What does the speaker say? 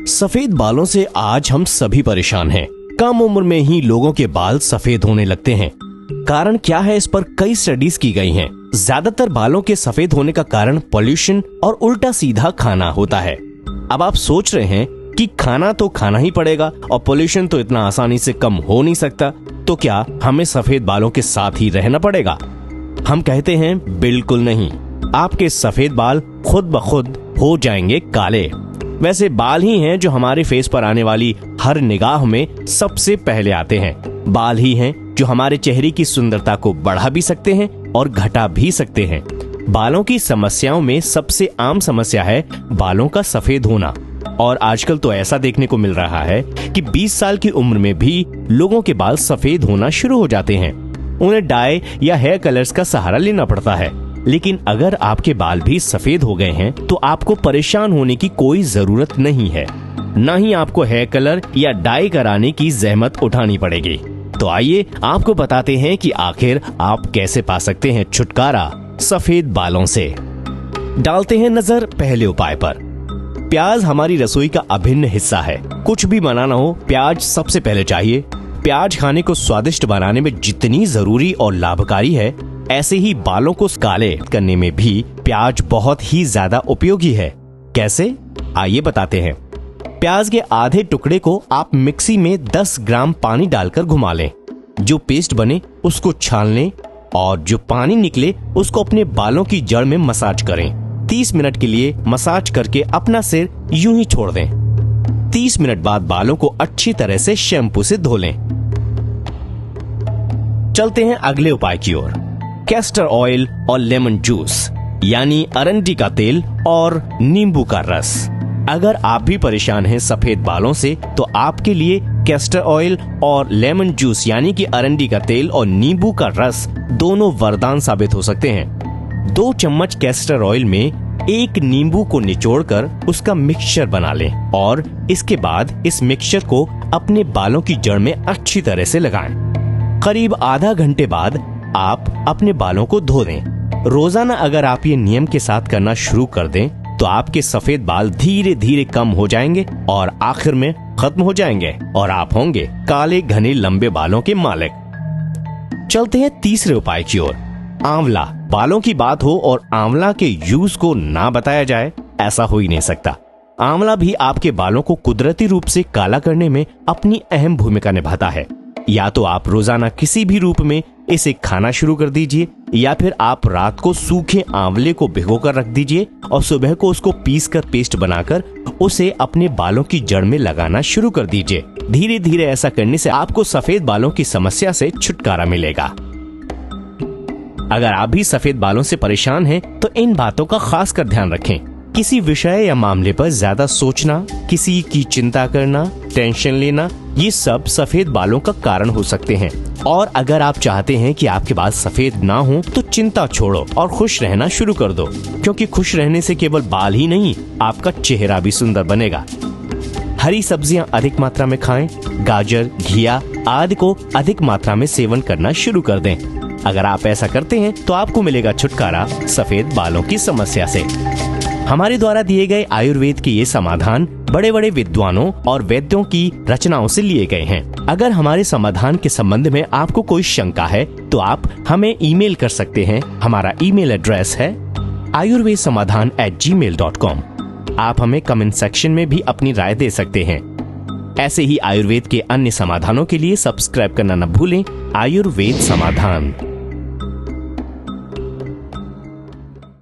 सफेद बालों से आज हम सभी परेशान हैं। कम उम्र में ही लोगों के बाल सफेद होने लगते हैं। कारण क्या है, इस पर कई स्टडीज की गई हैं। ज्यादातर बालों के सफेद होने का कारण पोल्यूशन और उल्टा सीधा खाना होता है। अब आप सोच रहे हैं कि खाना तो खाना ही पड़ेगा और पोल्यूशन तो इतना आसानी से कम हो नहीं सकता, तो क्या हमें सफेद बालों के साथ ही रहना पड़ेगा? हम कहते हैं बिल्कुल नहीं। आपके सफेद बाल खुद ब खुद हो जाएंगे काले। वैसे बाल ही हैं जो हमारे फेस पर आने वाली हर निगाह में सबसे पहले आते हैं। बाल ही हैं जो हमारे चेहरे की सुंदरता को बढ़ा भी सकते हैं और घटा भी सकते हैं। बालों की समस्याओं में सबसे आम समस्या है बालों का सफेद होना। और आजकल तो ऐसा देखने को मिल रहा है कि 20 साल की उम्र में भी लोगों के बाल सफेद होना शुरू हो जाते हैं। उन्हें डाई या हेयर कलर्स का सहारा लेना पड़ता है। लेकिन अगर आपके बाल भी सफेद हो गए हैं तो आपको परेशान होने की कोई जरूरत नहीं है। न ही आपको हेयर कलर या डाई कराने की जहमत उठानी पड़ेगी। तो आइए आपको बताते हैं कि आखिर आप कैसे पा सकते हैं छुटकारा सफेद बालों से। डालते हैं नजर पहले उपाय पर। प्याज हमारी रसोई का अभिन्न हिस्सा है। कुछ भी बनाना हो, प्याज सबसे पहले चाहिए। प्याज खाने को स्वादिष्ट बनाने में जितनी जरूरी और लाभकारी है, ऐसे ही बालों को काले करने में भी प्याज बहुत ही ज्यादा उपयोगी है। कैसे? आइए बताते हैं। प्याज के आधे टुकड़े को आप मिक्सी में 10 ग्राम पानी डालकर घुमा लें। जो पेस्ट बने उसको छान लें और जो पानी निकले उसको अपने बालों की जड़ में मसाज करें। 30 मिनट के लिए मसाज करके अपना सिर यूं ही छोड़ दें। 30 मिनट बाद बालों को अच्छी तरह से शैम्पू से धो लें। चलते हैं अगले उपाय की ओर। कैस्टर ऑयल और लेमन जूस यानी अरंडी का तेल और नींबू का रस। अगर आप भी परेशान हैं सफेद बालों से तो आपके लिए कैस्टर ऑयल और लेमन जूस यानी कि अरंडी का तेल और नींबू का रस दोनों वरदान साबित हो सकते हैं। 2 चम्मच कैस्टर ऑयल में 1 नींबू को निचोड़कर उसका मिक्सचर बना लें और इसके बाद इस मिक्सचर को अपने बालों की जड़ में अच्छी तरह से लगाएं। करीब आधा घंटे बाद आप अपने बालों को धो दें। रोजाना अगर आप ये नियम के साथ करना शुरू कर दें तो आपके सफेद बाल धीरे धीरे कम हो जाएंगे और आखिर में खत्म हो जाएंगे और आप होंगे काले घने लंबे बालों के मालिक। चलते हैं तीसरे उपाय की ओर। आंवला। बालों की बात हो और आंवला के यूज को ना बताया जाए, ऐसा हो ही नहीं सकता। आंवला भी आपके बालों को कुदरती रूप से काला करने में अपनी अहम भूमिका निभाता है। या तो आप रोजाना किसी भी रूप में इसे खाना शुरू कर दीजिए या फिर आप रात को सूखे आंवले को भिगोकर रख दीजिए और सुबह को उसको पीसकर पेस्ट बनाकर उसे अपने बालों की जड़ में लगाना शुरू कर दीजिए। धीरे धीरे ऐसा करने से आपको सफेद बालों की समस्या से छुटकारा मिलेगा। अगर आप भी सफेद बालों से परेशान हैं तो इन बातों का खास कर ध्यान रखें। किसी विषय या मामले पर ज्यादा सोचना, किसी की चिंता करना, टेंशन लेना, ये सब सफेद बालों का कारण हो सकते हैं। और अगर आप चाहते हैं कि आपके बाल सफेद ना हो तो चिंता छोड़ो और खुश रहना शुरू कर दो, क्योंकि खुश रहने से केवल बाल ही नहीं, आपका चेहरा भी सुंदर बनेगा। हरी सब्जियां अधिक मात्रा में खाएं। गाजर, घिया आदि को अधिक मात्रा में सेवन करना शुरू कर दें। अगर आप ऐसा करते हैं तो आपको मिलेगा छुटकारा सफेद बालों की समस्या से। हमारे द्वारा दिए गए आयुर्वेद के ये समाधान बड़े बड़े विद्वानों और वैद्यों की रचनाओं से लिए गए हैं। अगर हमारे समाधान के संबंध में आपको कोई शंका है तो आप हमें ईमेल कर सकते हैं। हमारा ईमेल एड्रेस है ayurvedsamaadhan@gmail.com। आप हमें कमेंट सेक्शन में भी अपनी राय दे सकते हैं। ऐसे ही आयुर्वेद के अन्य समाधानों के लिए सब्सक्राइब करना न भूलें। आयुर्वेद समाधान।